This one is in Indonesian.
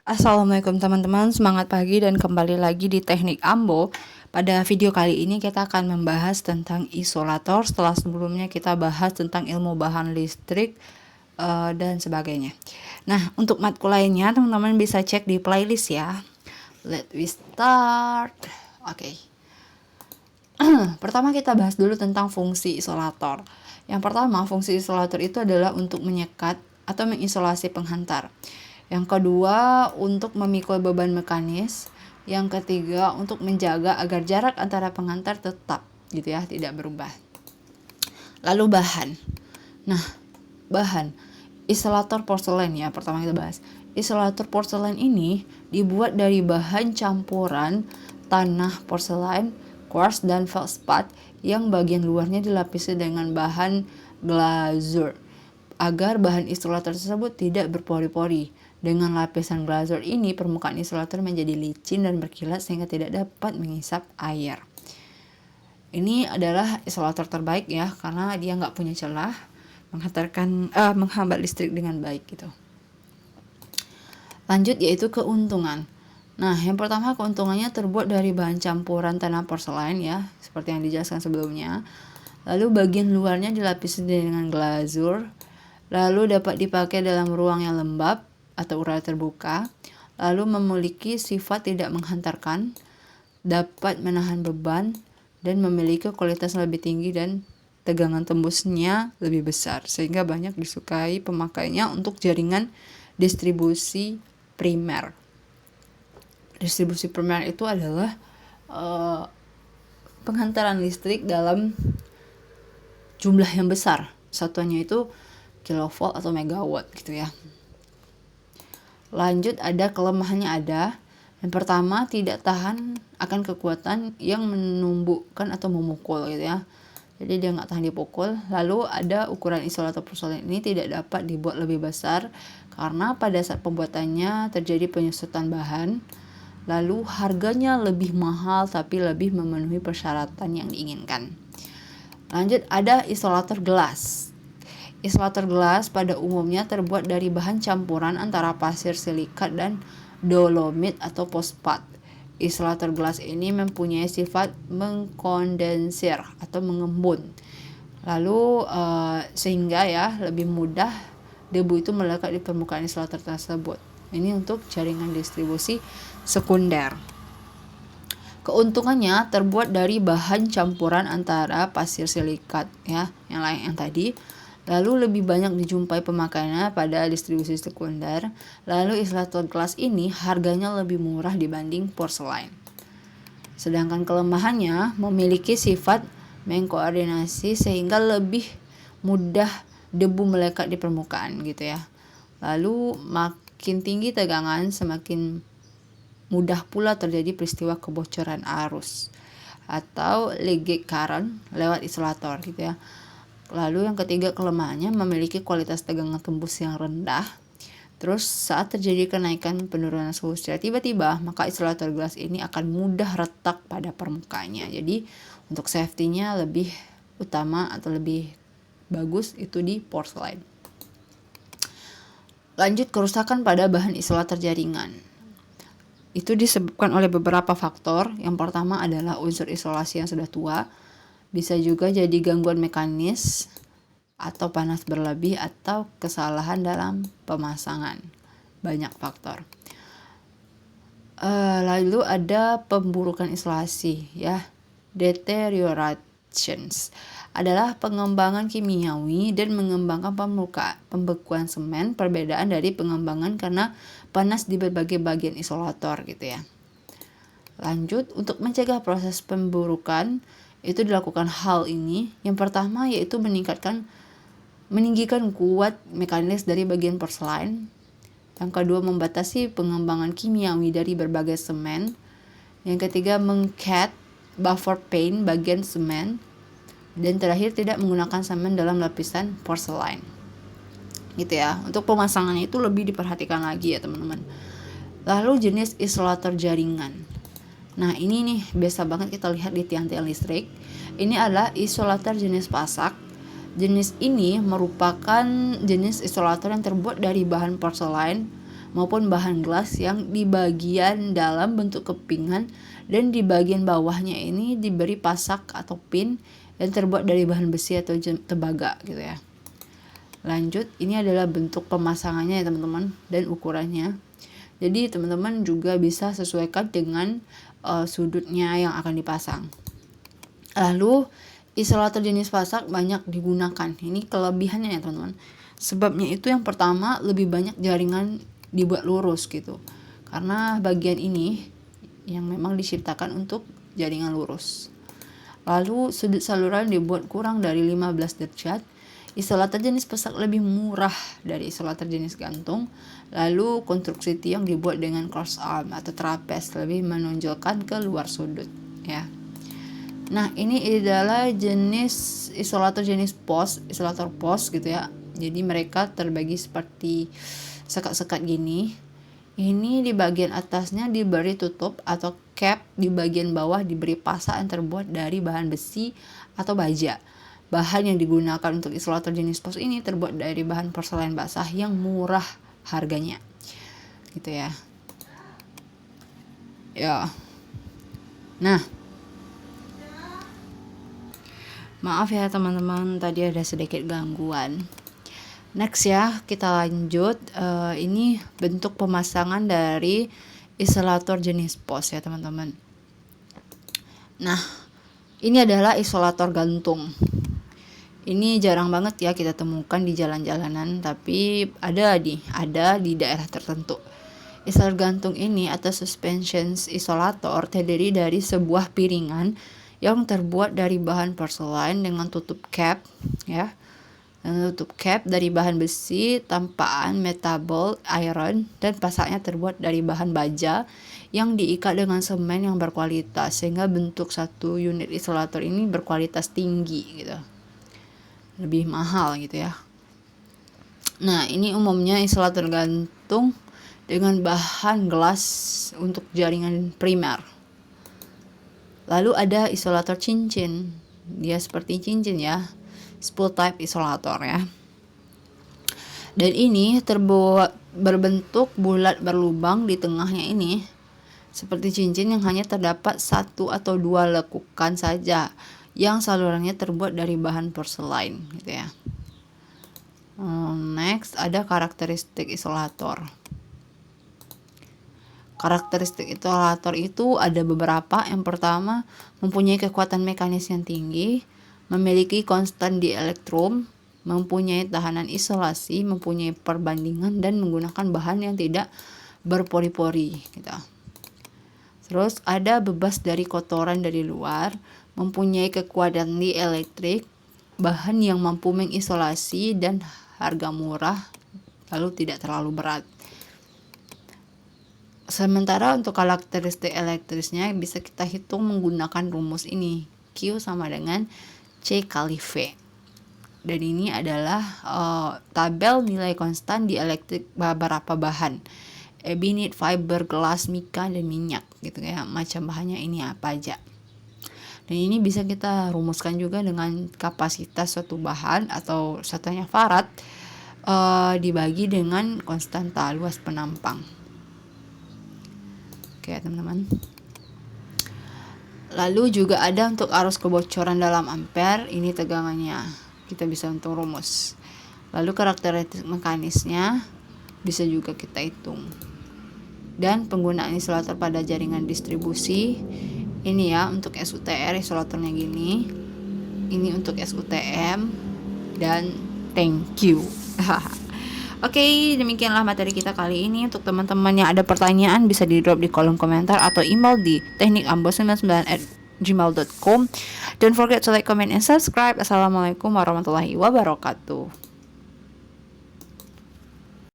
Assalamualaikum teman-teman, semangat pagi dan kembali lagi di Teknik Ambo. Pada video kali ini kita akan membahas tentang isolator. Setelah sebelumnya kita bahas tentang ilmu bahan listrik dan sebagainya. Nah, untuk matkul lainnya teman-teman bisa cek di playlist ya. Let we start. Oke. Pertama kita bahas dulu tentang fungsi isolator. Yang pertama, fungsi isolator itu adalah untuk menyekat atau mengisolasi penghantar. Yang kedua, untuk memikul beban mekanis. Yang ketiga, untuk menjaga agar jarak antara penghantar tetap gitu ya, tidak berubah. Lalu bahan. Nah, bahan isolator porselen ya, pertama kita bahas. Isolator porselen ini dibuat dari bahan campuran tanah porselen, quartz dan feldspar yang bagian luarnya dilapisi dengan bahan glazur agar bahan isolator tersebut tidak berpori-pori. Dengan lapisan glazur ini, permukaan isolator menjadi licin dan berkilat sehingga tidak dapat menghisap air. Ini adalah isolator terbaik ya, karena dia nggak punya celah, menghambat listrik dengan baik gitu. Lanjut yaitu keuntungan. Nah, yang pertama keuntungannya terbuat dari bahan campuran tanah porselen ya, seperti yang dijelaskan sebelumnya. Lalu bagian luarnya dilapisi dengan glazur. Lalu dapat dipakai dalam ruang yang lembab atau udara terbuka, lalu memiliki sifat tidak menghantarkan, dapat menahan beban, dan memiliki kualitas lebih tinggi dan tegangan tembusnya lebih besar, sehingga banyak disukai pemakainya untuk jaringan distribusi primer. Distribusi primer itu adalah penghantaran listrik dalam jumlah yang besar, satuannya itu kilovolt atau megawatt gitu ya. Lanjut ada kelemahannya ada. Yang pertama tidak tahan akan kekuatan yang menumbuhkan atau memukul gitu ya. Jadi dia nggak tahan dipukul. Lalu ada ukuran isolator porselen ini tidak dapat dibuat lebih besar karena pada saat pembuatannya terjadi penyusutan bahan. Lalu harganya lebih mahal tapi lebih memenuhi persyaratan yang diinginkan. Lanjut ada isolator gelas. Isolator gelas pada umumnya terbuat dari bahan campuran antara pasir silikat dan dolomit atau fosfat. Isolator gelas ini mempunyai sifat mengkondensir atau mengembun. Lalu sehingga ya lebih mudah debu itu melekat di permukaan isolator tersebut. Ini untuk jaringan distribusi sekunder. Keuntungannya terbuat dari bahan campuran antara pasir silikat ya, yang lain yang tadi. Lalu lebih banyak dijumpai pemakaiannya pada distribusi sekunder. Lalu isolator gelas ini harganya lebih murah dibanding porselen. Sedangkan kelemahannya memiliki sifat mengkoordinasi sehingga lebih mudah debu melekat di permukaan gitu ya. Lalu makin tinggi tegangan semakin mudah pula terjadi peristiwa kebocoran arus atau leakage current lewat isolator gitu ya. Lalu yang ketiga kelemahannya memiliki kualitas tegangan tembus yang rendah. Terus saat terjadi kenaikan penurunan suhu secara tiba-tiba, maka isolator gelas ini akan mudah retak pada permukaannya. Jadi untuk safety-nya lebih utama atau lebih bagus itu di porselen. Lanjut kerusakan pada bahan isolator jaringan. Itu disebabkan oleh beberapa faktor. Yang pertama adalah unsur isolasi yang sudah tua. Bisa juga jadi gangguan mekanis atau panas berlebih atau kesalahan dalam pemasangan. Banyak faktor. Lalu ada pemburukan isolasi ya. Deteriorations adalah pengembangan kimiawi dan mengembangkan pembekuan semen. Perbedaan dari pengembangan karena panas di berbagai bagian isolator gitu ya. Lanjut untuk mencegah proses pemburukan itu dilakukan hal ini. Yang pertama yaitu meninggikan kuat mekanis dari bagian porselen. Yang kedua membatasi pengembangan kimiawi dari berbagai semen. Yang ketiga mengcat buffer paint bagian semen. Dan terakhir tidak menggunakan semen dalam lapisan porselen. Gitu ya. Untuk pemasangannya itu lebih diperhatikan lagi ya teman-teman. Lalu jenis isolator jaringan. Nah ini nih biasa banget kita lihat di tiang-tiang listrik. Ini adalah isolator jenis pasak. Jenis ini merupakan jenis isolator yang terbuat dari bahan porselen maupun bahan gelas yang di bagian dalam bentuk kepingan dan di bagian bawahnya ini diberi pasak atau pin yang terbuat dari bahan besi atau tembaga gitu ya. Lanjut, ini adalah bentuk pemasangannya ya teman-teman dan ukurannya. Jadi teman-teman juga bisa sesuaikan dengan sudutnya yang akan dipasang. Lalu isolator jenis pasak banyak digunakan. Ini kelebihannya ya teman-teman. Sebabnya itu yang pertama, lebih banyak jaringan dibuat lurus gitu. Karena bagian ini yang memang diciptakan untuk jaringan lurus. Lalu sudut saluran dibuat kurang dari 15 derajat. Isolator jenis pasak lebih murah dari isolator jenis gantung. Lalu konstruksi tiang dibuat dengan cross arm atau trapez, lebih menonjolkan ke luar sudut ya. Nah, ini adalah jenis isolator jenis isolator pos gitu ya. Jadi mereka terbagi seperti sekat-sekat gini. Ini di bagian atasnya diberi tutup atau cap, di bagian bawah diberi pasak yang terbuat dari bahan besi atau baja. Bahan yang digunakan untuk isolator jenis pos ini terbuat dari bahan porselen basah yang murah harganya. Gitu ya. Ya. Nah, maaf ya teman-teman, tadi ada sedikit gangguan. Next ya, kita lanjut. Ini bentuk pemasangan dari isolator jenis pos ya teman-teman. Nah, ini adalah isolator gantung. Ini jarang banget ya kita temukan di jalan-jalanan, tapi ada di daerah tertentu. Isolator gantung ini atau suspension isolator terdiri dari sebuah piringan yang terbuat dari bahan porselen dengan tutup cap ya. Dan tutup cap dari bahan besi, tampaan metabel iron, dan pasaknya terbuat dari bahan baja yang diikat dengan semen yang berkualitas, sehingga bentuk satu unit isolator ini berkualitas tinggi gitu. Lebih mahal gitu ya. Nah, ini umumnya isolator gantung dengan bahan gelas untuk jaringan primer. Lalu ada isolator cincin. Dia seperti cincin ya. Spool type isolator ya. Dan ini berbentuk bulat berlubang di tengahnya ini. Seperti cincin yang hanya terdapat satu atau dua lekukan saja. Yang salurannya terbuat dari bahan porselen gitu ya. Next ada karakteristik isolator. Karakteristik isolator itu ada beberapa. Yang pertama, mempunyai kekuatan mekanis yang tinggi, memiliki konstan di elektrum, mempunyai tahanan isolasi, mempunyai perbandingan, dan menggunakan bahan yang tidak berpori-pori gitu. Terus ada bebas dari kotoran dari luar, mempunyai kekuatan di elektrik, bahan yang mampu mengisolasi, dan harga murah, lalu tidak terlalu berat. Sementara untuk karakteristik elektrisnya bisa kita hitung menggunakan rumus ini. Q sama dengan C kali V. Dan ini adalah tabel nilai konstan di elektrik beberapa bahan. Ebonite, fiber, gelas, mika, dan minyak gitu ya. Macam bahannya ini apa aja. Dan ini bisa kita rumuskan juga dengan kapasitas suatu bahan atau satunya farad dibagi dengan konstanta luas penampang. Oke teman-teman. Lalu juga ada untuk arus kebocoran dalam ampere, ini tegangannya. Kita bisa untuk rumus. Lalu karakteristik mekanisnya bisa juga kita hitung. Dan penggunaan isolator pada jaringan distribusi. Ini ya untuk SUTR isolatornya gini. Ini untuk SUTM dan thank you. Oke, demikianlah materi kita kali ini. Untuk teman-teman yang ada pertanyaan bisa di drop di kolom komentar atau email di teknikambos99@gmail.com. Don't forget to like, comment, and subscribe. Assalamualaikum warahmatullahi wabarakatuh.